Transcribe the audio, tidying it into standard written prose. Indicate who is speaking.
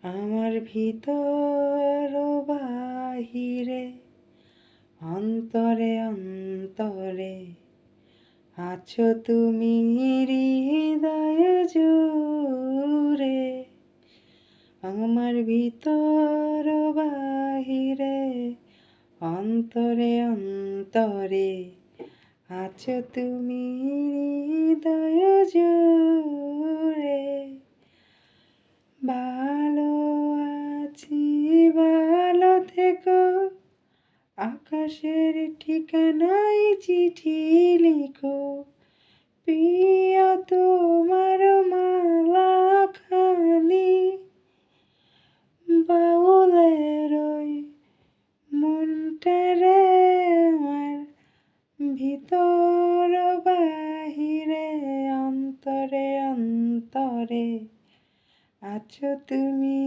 Speaker 1: আমার ভিতর ও বাহিরে অন্তরে অন্তরে আছো তুমি হৃদয় জুড়ে। আমার ভিতর ও বাহিরে অন্তরে অন্তরে আছো তুমি হৃদয় জুড়ে। ভালো আছি ভালো থেকো, আকাশের ঠিকানায় চিঠি লিখো, প্রিয় তোমার মালা খানি বাউলের ওই মনটারে আমার ভিতর বাহিরে অন্তরে অন্তরে আছো তুমি